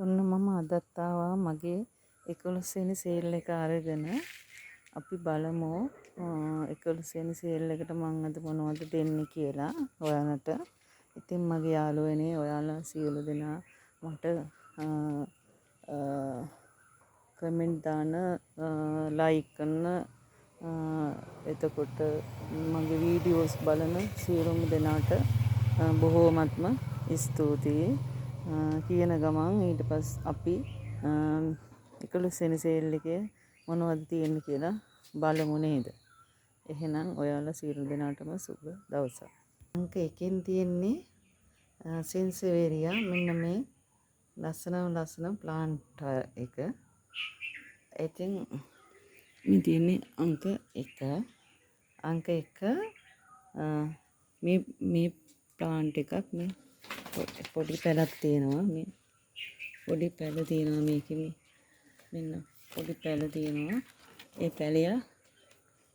ඔන්න මම අදත් ආවා මගේ 11 වෙනි සේල් එක අරගෙන අපි බලමු 11 වෙනි සේල් එකට මම අද මොනවද දෙන්නේ කියලා ඔයාලට. ඉතින් මගේ යාළුවනේ ඔයාලා සියලු දෙනා මට කමෙන්ට් දාන ලයික් කරන එතකොට මගේ වීඩියෝස් බලන සියලුම දෙනාට බොහෝමත්ම ස්තුතියි කියන ගමන් ඊට පස්සේ අපි 11 වෙනි සේල් එකේ මොනවද තියෙන්නේ කියලා බලමු නේද? එහෙනම් ඔයාලා සියලු දෙනාටම සුබ දවසක්. අංක 1කින් තියෙන්නේ සෙන්සෙවේරියා මෙන්න මේ ලස්සන ප්ලාන්ට් එක. ඉතින් මේ තියෙන්නේ අංක 1. අංක 1 මේ ප්ලාන්ට් එකක් මේ පොඩි පැලක් තියෙනවා. මේ පොඩි පැල තියෙනවා මේකේ මෙන්න පොඩි පැල තියෙනවා. ඒ පැලිය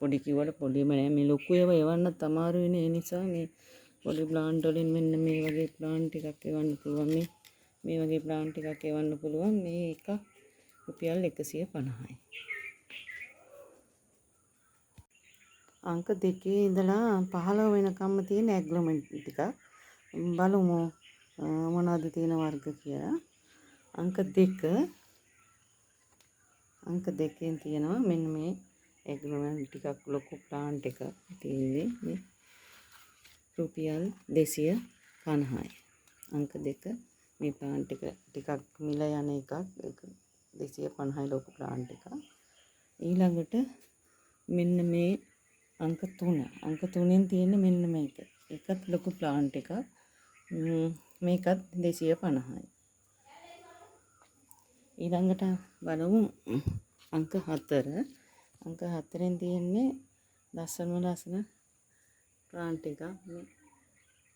පොඩි කිව්වට පොඩිම නෑ. මේ ලොකු ඒවා එවන්නත් අමාරු වෙන නිසා මේ පොඩි ප්ලාන්ට් වලින් මෙන්න මේ වගේ ප්ලාන්ට් එකක් එවන්න පුළුවන්. මේ වගේ ප්ලාන්ට් එකක් එවන්න පුළුවන්. මේ එක රුපියල් 150යි. අංක 2 ඉඳලා 15 වෙනකම්ම තියෙන ඇග්ලොමන්ට් ටික බලමු මොනවද තියෙන වර්ග කියලා. අංක 2කින් තියෙනවා මෙන්න මේ ඇග්ලොමන්ට් ටිකක් ලොකු ප්ලාන්ට් එක තියෙන්නේ මේ රුපියල් 250යි. අංක 2 මේ ප්ලාන්ට් එක ටිකක් මිල යන එකක් 250යි ලොකු ප්ලාන්ට් එක. ඊළඟට මෙන්න මේ අංක 3න් තියෙන මෙන්න මේක. ඒකත් ලොකු ප්ලාන්ට් එකක්. මේකත් 250යි. ඊළඟට බලමු අංක 4. අංක 4න් තියෙන්නේ ලස්සන ප්ලාන්ට් එකක්. මේ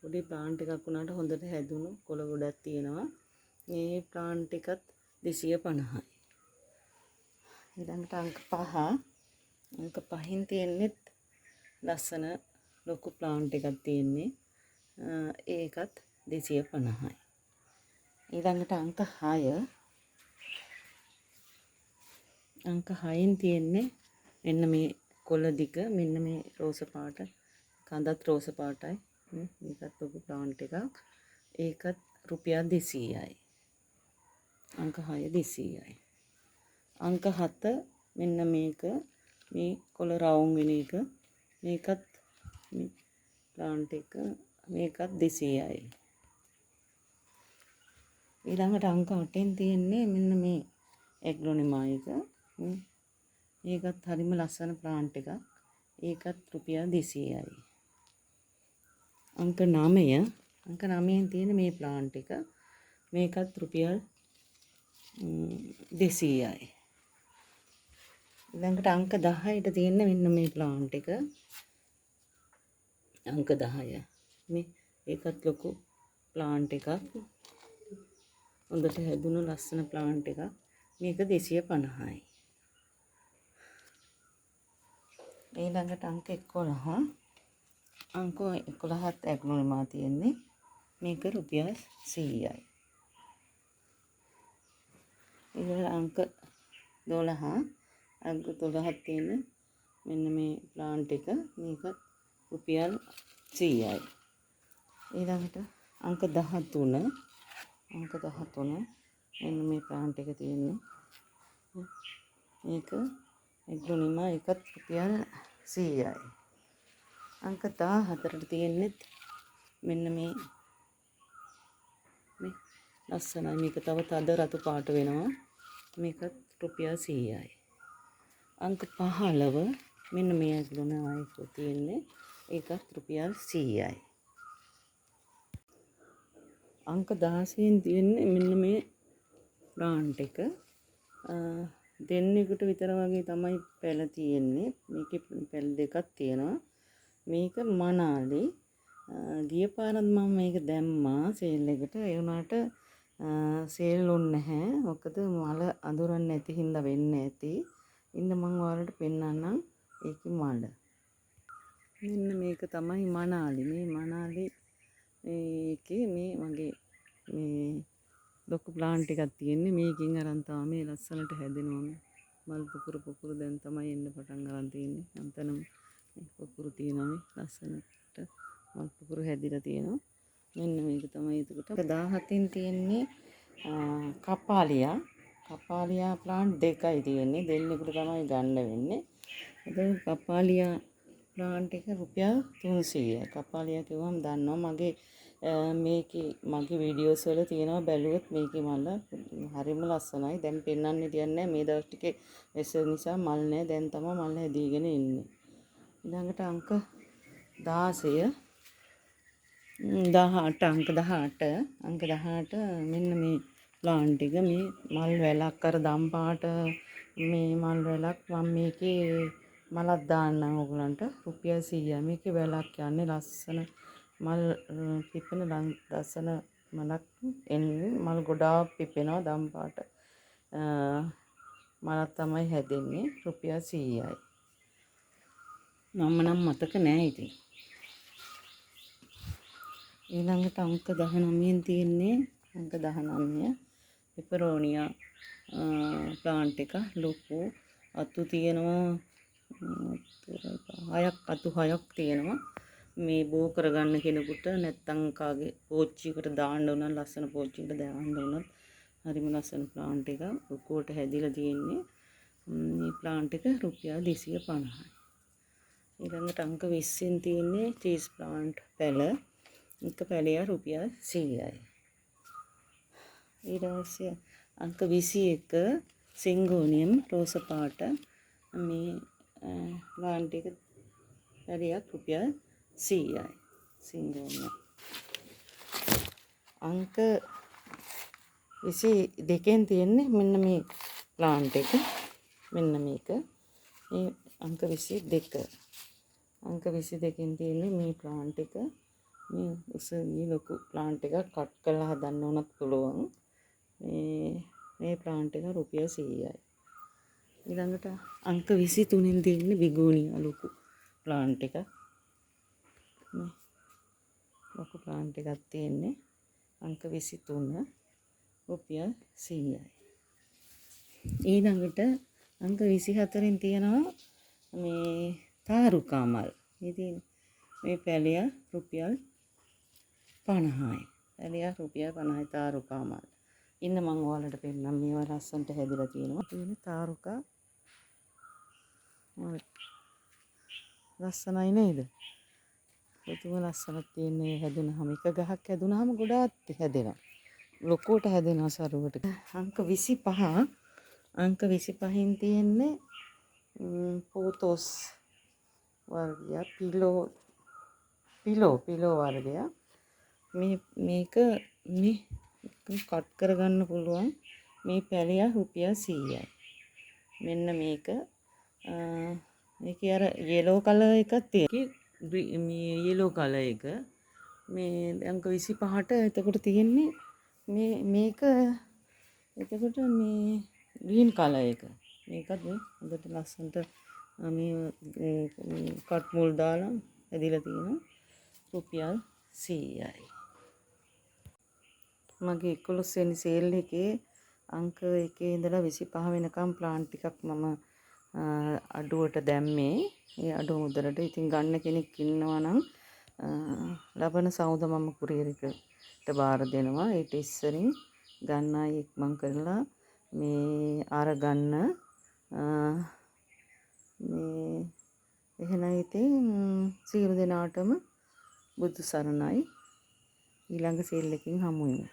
පොඩි ප්ලාන්ට් එකක් වුණාට හොඳට හැදුණු කොළ ගොඩක් තියෙනවා. මේ ප්ලාන්ට් එකත් 250යි. ඊළඟට අංක 5. අංක 5න් තියෙන්නේ ලස්සන ලොකු ප්ලාන්ට් එකක් තියෙන්නේ. ඒකත් 250යි. ඊළඟට අංක 6. අංක 6න් තියෙන්නේ මෙන්න මේ කොළ දිග මෙන්න මේ රෝස පාට කඳත් රෝස පාටයි. මේකත් ලොකු ප්ලාන්ට් එකක්. ඒකත් රුපියල් 200යි. අංක 6 200යි. අංක 7 මෙන්න මේක මේ කොළ රවුම් වෙන එක. මේකත් මේ ප්ලාන්ට් එක මේකත් 200යි. ඊළඟට අංක 8න් තියෙන්නේ මෙන්න මේ ඇග්ලොනිමා එක. ඒකත් හරිම ලස්සන ප්ලාන්ට් එකක්. ඒකත් රුපියල් 200යි. අංක 9න් තියෙන මේ ප්ලාන්ට් එක. මේකත් රුපියල් 200යි. ඊළඟට අංක 10ට තියෙන මෙන්න මේ ප්ලාන්ට් එක. අංක 10 මේ ඒකත් ලොකු ප්ලාන්ට් එකක්. හොඳට හැදුණු ලස්සන ප්ලාන්ට් එකක්. මේක 250යි. ඊළඟට අංක 11. අංක 11ත් ඇග්ලොනිමා තියෙන්නේ. මේක රුපියල් 100යි. ඊළඟ අංක 12. අංක 12ක් තියෙන මෙන්න මේ ප්ලාන්ට් එක. මේක රුපියල් 100යි. ඊළඟට අංක 13. අංක 13 මෙන්න මේ ප්ලාන්ට් එක තියෙන්නේ. මේක ඇග්ලොනිමා එකත් රුපියල් 100යි. අංක 14ට තියෙන්නේ මෙන්න මේ ලස්සනයි. මේක තව තද රතු පාට වෙනවා. මේකත් රුපියල් 100යි. අංක 15 මෙන්න මේ ඇග්ලොනිමා එක තියෙන්නේ. ඒකත් රුපියල් 100යි. අංක 16න් තියෙන්නේ මෙන්න මේ ප්ලාන්ට් එක. දෙන්නෙකුට විතර වගේ තමයි පැල තියෙන්නේ. මේකේ පැල දෙකක් තියෙනවා. මේක මනාලි. ගිය පාරත් මම මේක දැම්මා සේල් එකට. ඒ වුණාට සේල් වුන්නේ නැහැ. මොකද මල අඳුරන්නේ නැති හින්දා වෙන්නේ ඇති. ඉන්න මම ඔයාලට පෙන්නන්නම් ඒකේ මල. මෙන්න මේක තමයි මනාලි. මේ මනාලි ඒකේ මේ මගේ මේ ලොකු ප්ලාන්ට් එකක් තියෙන්නේ. මේකෙන් අරන් තමයි මේ ලස්සනට හැදෙනවා මේ. මල් පුපුරු දැන් තමයි එන්න පටන් ගන්න තියෙන්නේ. අන්තනම පුපුරු තියෙනවා මේ ලස්සනට මල් පුපුරු හැදිලා තියෙනවා. මෙන්න මේක තමයි එතකොට 17න් තියෙන්නේ කපාලියා ප්ලාන්ට් දෙකයි තියෙන්නේ. දෙන්නෙකුට තමයි ගන්න වෙන්නේ. එතකොට කපාලියා ප්ලාන්ට් එක රුපියල් 300යි. කපාලියා කිව්වම දන්නවා මගේ මේකේ මගේ වීඩියෝස් වල තියෙනවා බැලුවොත් මේකේ මල හරිම ලස්සනයි. දැන් පෙන්වන්න දෙන්නේ මේ දවස් ටිකේ වෙසෙ නිසා මල් නැහැ. දැන් තමයි මල් හැදීගෙන ඉන්නේ. ඊළඟට අංක 16 අංක 18 මෙන්න මේ ප්ලාන්ට් එක මේ මල් වැලක් අර දම් පාට මේ මල් වැලක් මම මේකේ මලක් දාන්නම් ඕගලන්ට රුපියල් 100යි. මේකේ වැලක් යන්නේ ලස්සන මල් පිපෙන ලස්සන මලක් එන්නේ මල් ගොඩාක් පිපෙනවා දම් පාට මලක් තමයි හැදෙන්නේ රුපියල් 100යි. මම නම් මතක නෑ ඉතින්. ඊළඟට අංක 19න් තියෙන්නේ අංක 19 පෙපරෝනියා ප්ලාන්ට් එක ලොකු අතු තියෙනවා අතු හයක් තියෙනවා. මේ බෝ කරගන්න කෙනෙකුට නැත්තම් කාගේ පෝච්චියකට දාන්න උනන ලස්සන පෝච්චියකට දාන්න උනත් හරිම ලස්සන ප්ලාන්ට් එක ලොකුවට හැදිලා තියෙන්නේ. මේ ප්ලාන්ට් එක රුපියල් 250යි. ඊළඟට අංක 20න් තියෙන්නේ චීස් ප්ලාන්ට් පැල. එක පැලය රුපියල් 100යි. ඊට පස්සේ අංක 21 සිංගෝනියම් රෝස පාට මේ ප්ලාන්ට් එක පැලයක් රුපියල් 100යි. සිංගෝනියම්. අංක 22න් තියෙන්නේ මෙන්න මේ ප්ලාන්ට් එක. මෙන්න මේක. මේ අංක 22. අංක 22න් තියෙන්නේ මේ ප්ලාන්ට් එක. මේ උසවිය ලොකු ප්ලාන්ට් එකක් කට් කරලා හදන්න උනත් පුළුවන්. මේ ප්ලාන්ට් එක රුපියල් 100යි. ඊළඟට අංක 23න් තියෙන්නේ බිගෝනියා ලොකු ප්ලාන්ට් එක. මේ ලොකු ප්ලාන්ට් එකක් තියෙන්නේ අංක 23 රුපියල් 100යි. ඊළඟට අංක 24න් තියෙනවා මේ තාරුකා මල්. ඉතින් මේ පැලය රුපියල් 50යි. පැලය රුපියල් 50යි තාරුකා මල්. ඉන්න මම ඔයාලට පෙන්නනම් මේවා ලස්සනට හැදිලා තියෙනවා. තියෙන්නේ තාරුකා මල්. ලස්සනයි නේද? පුදුම ලස්සනක් තියෙන්නේ හැදුනහම එක ගහක් හැදුනහම ගොඩාක් හැදෙනවා. ලොකුවට හැදෙනවා සරුවට. අංක 25 අංක 25න් තියෙන්නේ පෝතොස් වර්ගය පිලෝ වර්ගය. මේක මේ කට් කරගන්න පුළුවන්. මේ පැලය රුපියල් 100යි. මෙන්න මේක මේකේ අර yellow color එකක් තියෙනවා. මේ yellow color එක මේ අංක 25ට එතකොට තියෙන්නේ මේක එතකොට මේ green color එක. මේකත් මේ හොඳට ලස්සනට මේ කට් මුල් දාලා ඇදිලා තියෙනවා රුපියල් 100යි. මගේ 11 වෙනි සේල් එකේ අංක 1 ඉඳලා 25 වෙනකම් ප්ලාන්ට් ටිකක් මම අඩුවට දැම්මේ. ඒ අඩුව මුදලට. ඉතින් ගන්න කෙනෙක් ඉන්නවා නම් ලබන සවුද මම කුරියර් එකට බාර දෙනවා. ඊට ඉස්සරින් ගන්න අය ඉක්මන් කරලා මේ අර ගන්න මේ එහෙනම් ඉතින් සියලු දෙනාටම බුදු සරණයි. ඊළඟ සේල් එකකින් හමු වෙමු.